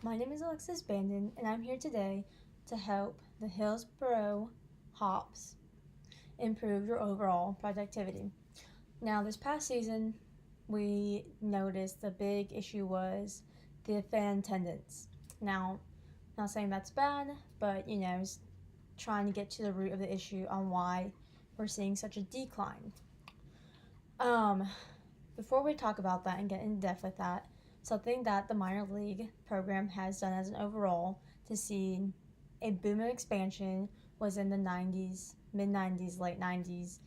My name is Alexis Bandon, and I'm here today to help the Hillsborough Hops improve your overall productivity. Now, this past season, we noticed the big issue was the fan attendance. Now, not saying that's bad, but trying to get to the root of the issue on why we're seeing such a decline. Um, Before we talk about that and get in depth with that, something that the minor league program has done as an overall to see a boom of expansion was in the 90s, mid 90s, late 90s,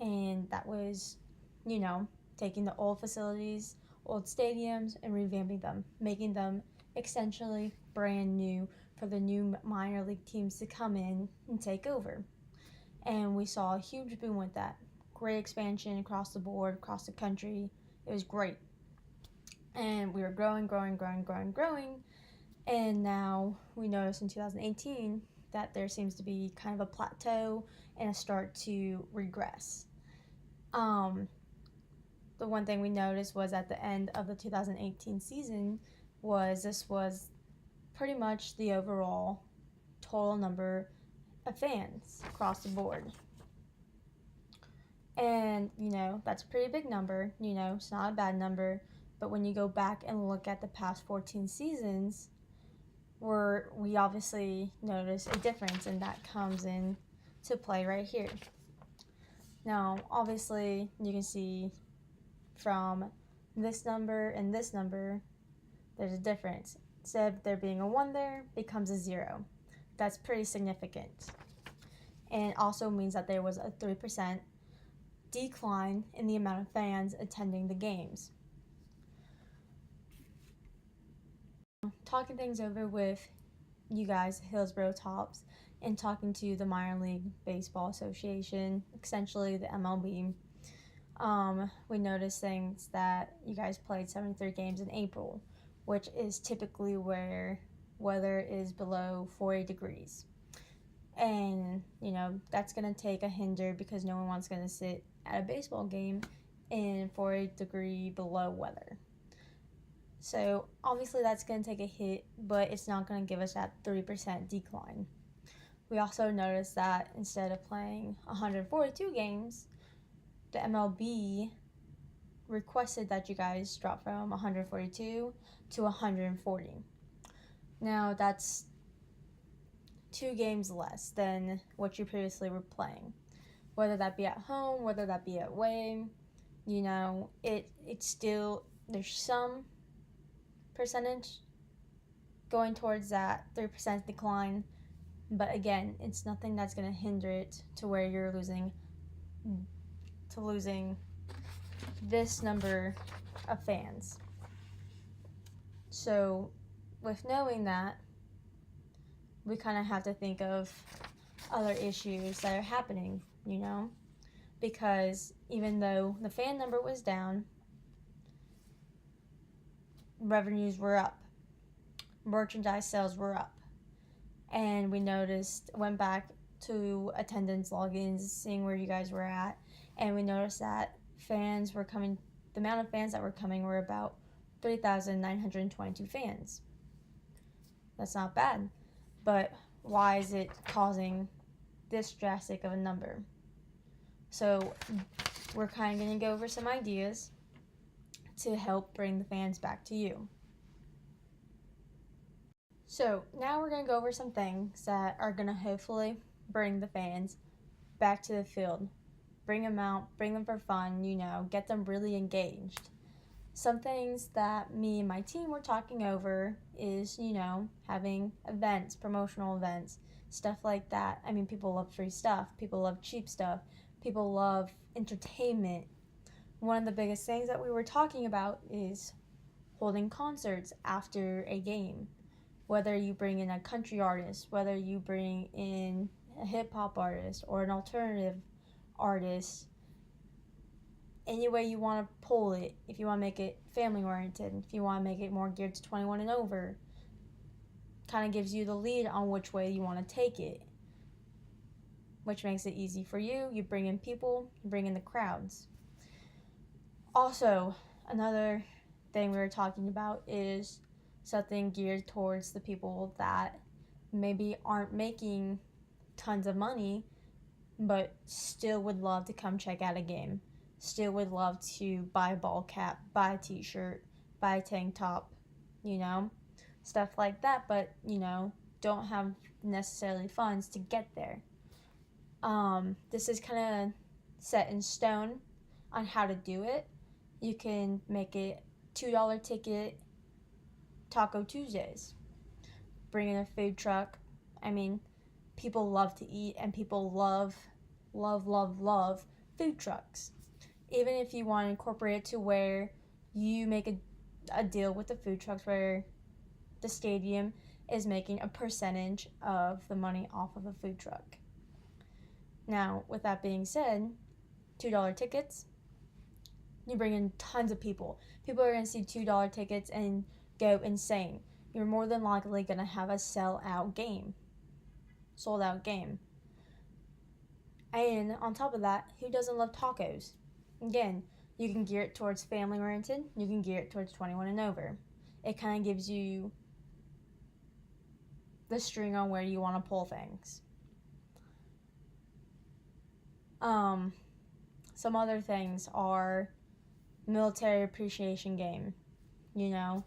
and that was, you know, taking the old facilities, old stadiums, and revamping them, making them essentially brand new for the new minor league teams to come in and take over. And we saw a huge boom with that. Great expansion across the board, across the country. It was great. And we were growing. And now we notice in 2018 that there seems to be kind of a plateau and a start to regress. The one thing we noticed was at the end of the 2018 season this was pretty much the overall total number of fans across the board. And, that's a pretty big number. It's not a bad number. But when you go back and look at the past 14 seasons, we obviously notice a difference, and that comes in to play right here. Now, obviously, you can see from this number and this number, there's a difference. Instead of there being a 1 there, becomes a 0. That's pretty significant. And it also means that there was a 3% decline in the amount of fans attending the games. Talking things over with you guys, Hillsborough Tops, and talking to the Minor League Baseball Association, essentially the MLB, we noticed things that you guys played 73 games in April, which is typically where weather is below 40 degrees. And, that's going to take a hinder because no one wants going to sit at a baseball game in 40-degree below weather. So obviously that's going to take a hit, but it's not going to give us that 3% decline. We also noticed that instead of playing 142 games, the MLB requested that you guys drop from 142 to 140. Now that's 2 games less than what you previously were playing. Whether that be at home, whether that be away, it's still, there's some percentage going towards that 3% decline, but again, it's nothing that's going to hinder it to where you're losing this number of fans. So with knowing that, we kind of have to think of other issues that are happening, because even though the fan number was down, revenues were up, merchandise sales were up, and we went back to attendance logins, seeing where you guys were at, and we noticed that fans were coming, the amount of fans that were coming were about 3,922 fans. That's not bad, but why is it causing this drastic of a number? So we're kind of going to go over some ideas to help bring the fans back to you. So now we're going to go over some things that are going to hopefully bring the fans back to the field. Bring them out, bring them for fun, get them really engaged. Some things that me and my team were talking over is, having events, promotional events, stuff like that. I mean, people love free stuff. People love cheap stuff. People love entertainment. One of the biggest things that we were talking about is holding concerts after a game. Whether you bring in a country artist, whether you bring in a hip-hop artist or an alternative artist, any way you want to pull it, if you want to make it family oriented, if you want to make it more geared to 21 and over, kind of gives you the lead on which way you want to take it, which makes it easy for you. You bring in people, you bring in the crowds. Also, another thing we were talking about is something geared towards the people that maybe aren't making tons of money but still would love to come check out a game, still would love to buy a ball cap, buy a t-shirt, buy a tank top, you know, stuff like that, but, you know, don't have necessarily funds to get there. This is kind of set in stone on how to do it. You can make it $2 ticket Taco Tuesdays. Bring in a food truck. I mean, people love to eat and people love food trucks. Even if you want to incorporate it to where you make a deal with the food trucks where the stadium is making a percentage of the money off of a food truck. Now, with that being said, $2 tickets, you bring in tons of people. People are going to see $2 tickets and go insane. You're more than likely going to have a sold out game. And on top of that, who doesn't love tacos? Again, you can gear it towards family oriented, you can gear it towards 21 and over. It kind of gives you the string on where you want to pull things. Some other things are military appreciation game. You know,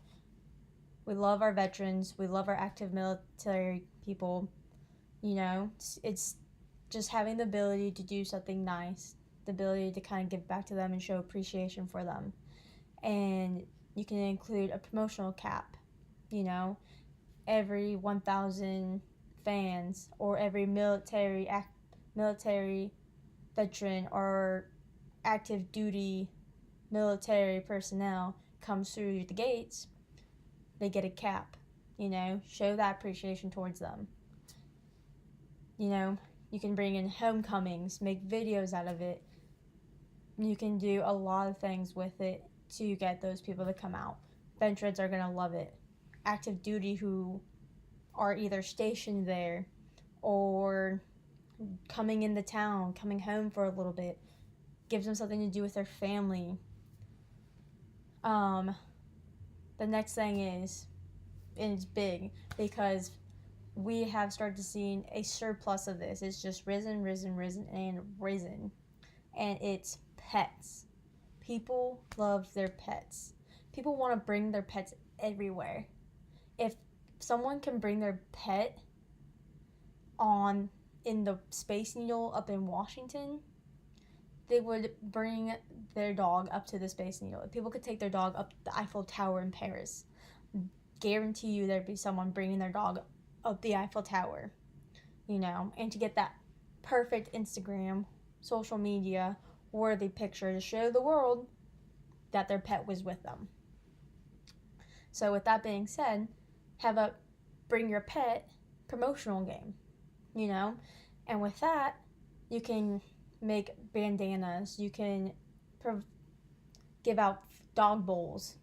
we love our veterans, we love our active military people. You know, it's just having the ability to do something nice, the ability to kind of give back to them and show appreciation for them. And you can include a promotional cap, you know, every 1,000 fans or every military veteran or active duty military personnel comes through the gates, they get a cap, you know, show that appreciation towards them. You know, you can bring in homecomings, make videos out of it. You can do a lot of things with it to get those people to come out. Veterans are going to love it. Active duty who are either stationed there or coming into town, coming home for a little bit, gives them something to do with their family. The next thing is, and it's big because we have started to see a surplus of this. It's just risen. And it's pets. People love their pets. People want to bring their pets everywhere. If someone can bring their pet in the Space Needle up in Washington, they would bring their dog up to the Space Needle. If people could take their dog up the Eiffel Tower in Paris, guarantee you there'd be someone bringing their dog up the Eiffel Tower, you know, and to get that perfect Instagram, social media worthy picture to show the world that their pet was with them. So with that being said, have a bring your pet promotional game, you know, and with that, you can make bandanas, you can give out dog bowls.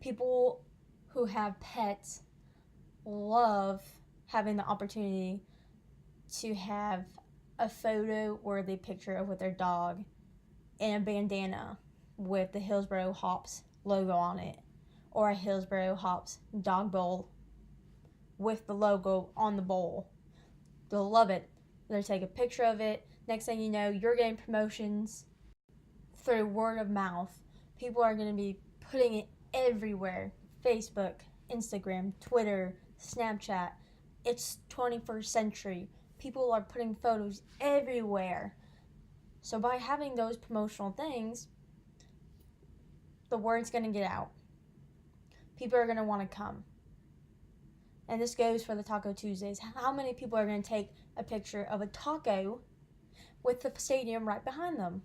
People who have pets love having the opportunity to have a photo-worthy picture of with their dog and a bandana with the Hillsboro Hops logo on it, or a Hillsboro Hops dog bowl with the logo on the bowl. They'll love it. They'll take a picture of it. Next thing you know, you're getting promotions through word of mouth. People are going to be putting it everywhere. Facebook, Instagram, Twitter, Snapchat. It's 21st century. People are putting photos everywhere. So by having those promotional things, the word's going to get out. People are going to want to come. And this goes for the Taco Tuesdays. How many people are going to take a picture of a taco with the stadium right behind them?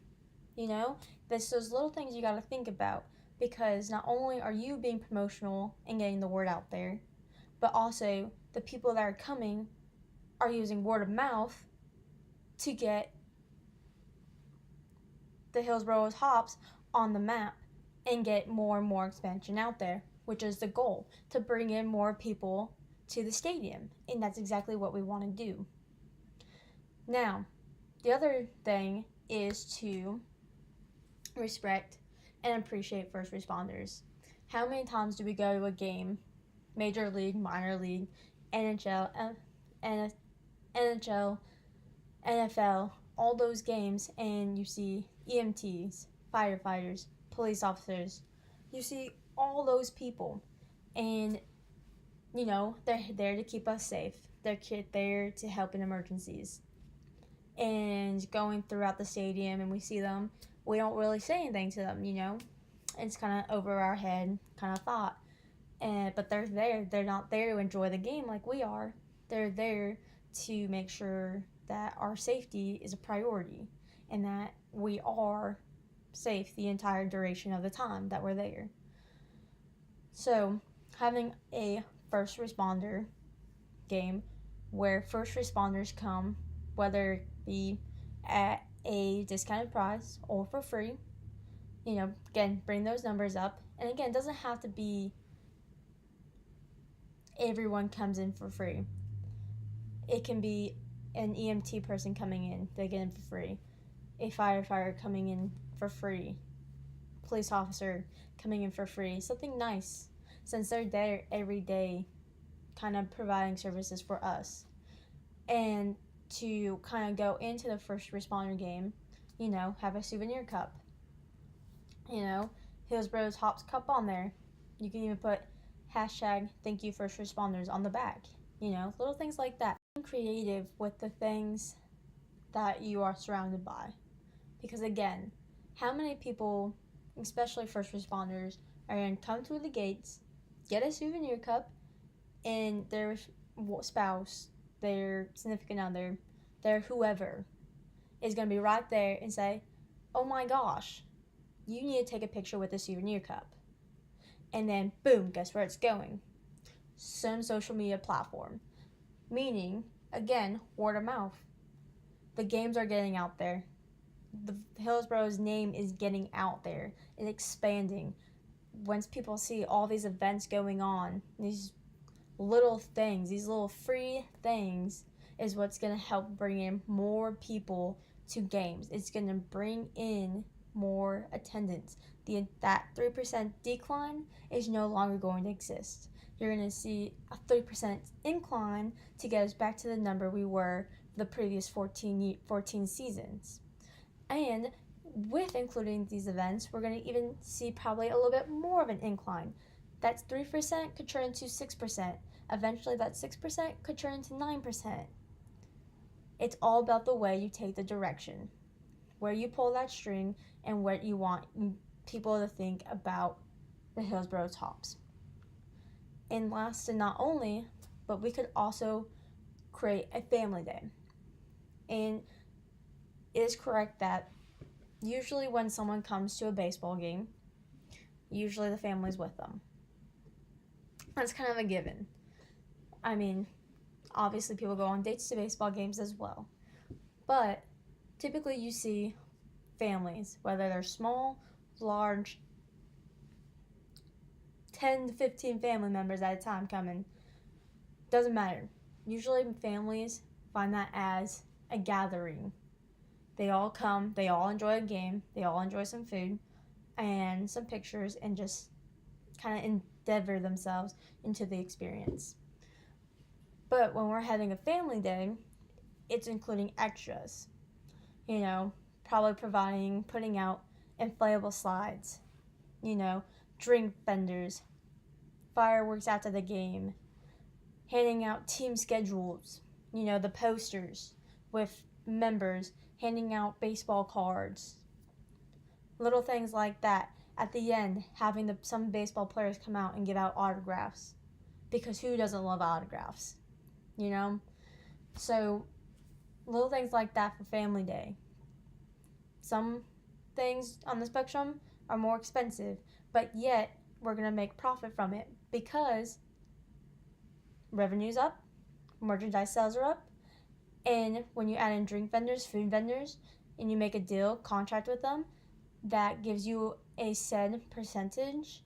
You know, there's those little things you got to think about, because not only are you being promotional and getting the word out there, but also the people that are coming are using word of mouth to get the Hillsboro Hops on the map and get more and more expansion out there, which is the goal, to bring in more people to the stadium. And that's exactly what we want to do. Now, the other thing is to respect and appreciate first responders. How many times do we go to a game Major League, Minor League, NHL, NHL, NFL, all those games, and you see EMTs, firefighters, police officers. You see all those people, and they're there to keep us safe. They're there to help in emergencies. And going throughout the stadium, and we see them, we don't really say anything to them. It's kind of over our head kind of thought. But they're there. They're not there to enjoy the game like we are. They're there to make sure that our safety is a priority and that we are safe the entire duration of the time that we're there. So, having a first responder game where first responders come, whether it be at a discounted price or for free, again, bring those numbers up. And again, it doesn't have to be everyone comes in for free. It can be an EMT person coming in, they get in for free. A firefighter coming in for free. Police officer coming in for free. Something nice, since they're there every day kind of providing services for us. And to kind of go into the first responder game, have a souvenir cup. Hillsboro Tops cup on there. You can even put hashtag thank you first responders on the back. Little things like that. Being creative with the things that you are surrounded by. Because again, how many people, especially first responders, are going to come through the gates, get a souvenir cup, and their spouse, their significant other, their whoever, is going to be right there and say, oh my gosh, you need to take a picture with the souvenir cup. And then, boom, guess where it's going? Some social media platform. Meaning, again, word of mouth. The games are getting out there. The Hillsboro's name is getting out there. It's expanding. Once people see all these events going on, these little things, these little free things, is what's going to help bring in more people to games. It's going to bring in more attendance. That 3% decline is no longer going to exist. You're going to see a 3% incline to get us back to the number we were for the previous 14 seasons. And with including these events, we're going to even see probably a little bit more of an incline. That 3% could turn into 6%. Eventually, that 6% could turn into 9%. It's all about the way you take the direction, where you pull that string, and what you want people to think about the Hillsboro Tops. And last and not only, but we could also create a family day. And it is correct that usually when someone comes to a baseball game, usually the family's with them. That's kind of a given. I mean, obviously people go on dates to baseball games as well. But typically you see families, whether they're small, large, 10 to 15 family members at a time coming. Doesn't matter. Usually families find that as a gathering. They all come, they all enjoy a game, they all enjoy some food and some pictures, and just kind of endeavor themselves into the experience. But when we're having a family day, it's including extras. Probably putting out inflatable slides, drink vendors, fireworks after the game, handing out team schedules, the posters with members, handing out baseball cards, little things like that. At the end, having some baseball players come out and give out autographs, because who doesn't love autographs, So little things like that for family day. Some things on the spectrum are more expensive, but yet we're going to make profit from it because revenue's up, merchandise sales are up, and when you add in drink vendors, food vendors, and you make a deal, contract with them, that gives you a said percentage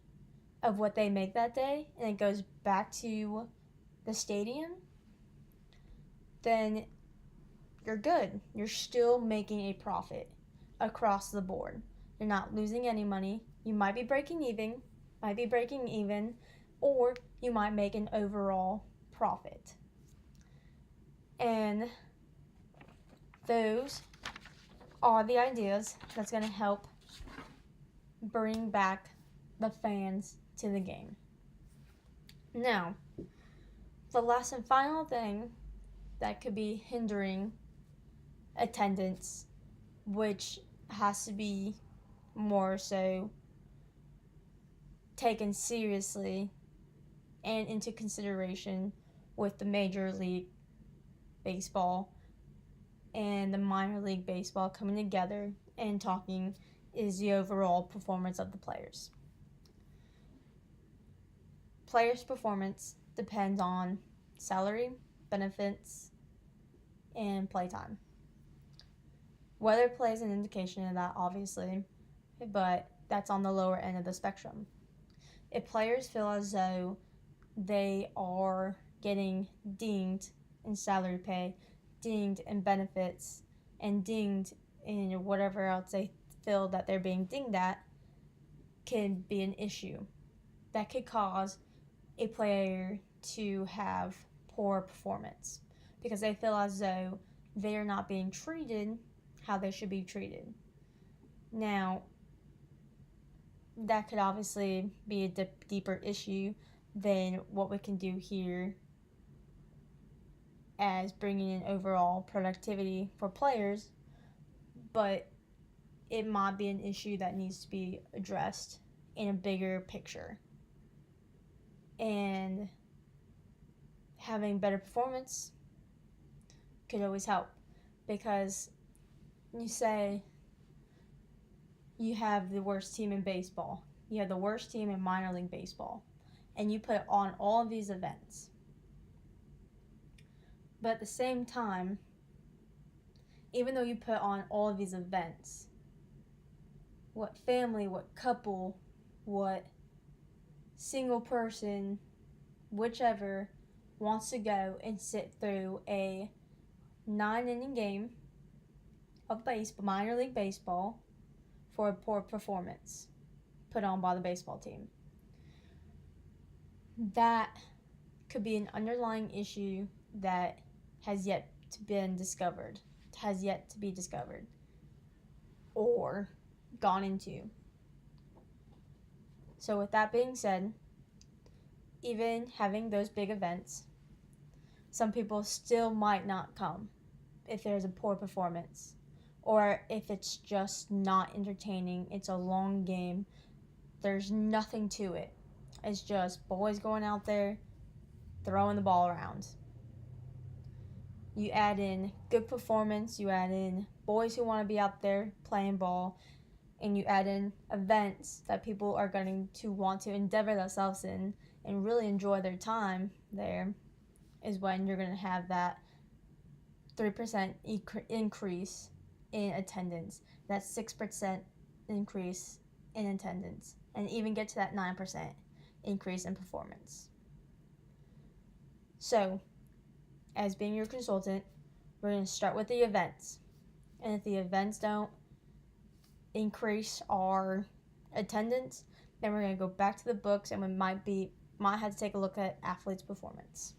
of what they make that day, and it goes back to the stadium, then you're good. You're still making a profit across the board. You're not losing any money. You might be breaking even, or you might make an overall profit. And those are the ideas that's going to help bring back the fans to the game. Now, the last and final thing that could be hindering attendance, which has to be more so taken seriously and into consideration with the Major League Baseball and the Minor League Baseball coming together and talking, is the overall performance of the players. Players' performance depends on salary, benefits, and playtime. Weather plays an indication of that, obviously, but that's on the lower end of the spectrum. If players feel as though they are getting dinged in salary pay, dinged in benefits, and dinged in whatever else they feel that they're being dinged at, can be an issue. That could cause a player to have poor performance because they feel as though they are not being treated how they should be treated. Now, that could obviously be a deeper issue than what we can do here as bringing in overall productivity for players, but it might be an issue that needs to be addressed in a bigger picture. And having better performance could always help, because you say you have the worst team in baseball, you have the worst team in minor league baseball, and you put on all of these events. But at the same time, even though you put on all of these events, what family, what couple, what single person, whichever, wants to go and sit through a 9-inning game of baseball, minor league baseball, for a poor performance put on by the baseball team? That could be an underlying issue that has yet to be discovered, or gone into. So with that being said, even having those big events, some people still might not come if there's a poor performance, or if it's just not entertaining. It's a long game. There's nothing to it. It's just boys going out there throwing the ball around. You add in good performance, you add in boys who want to be out there playing ball, and you add in events that people are going to want to endeavor themselves in and really enjoy their time there, is when you're going to have that 3% increase in attendance, that 6% increase in attendance, and even get to that 9% increase in performance. So, as being your consultant, we're going to start with the events. And if the events don't increase our attendance, then we're going to go back to the books, and we might have to take a look at athletes' performance.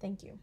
Thank you.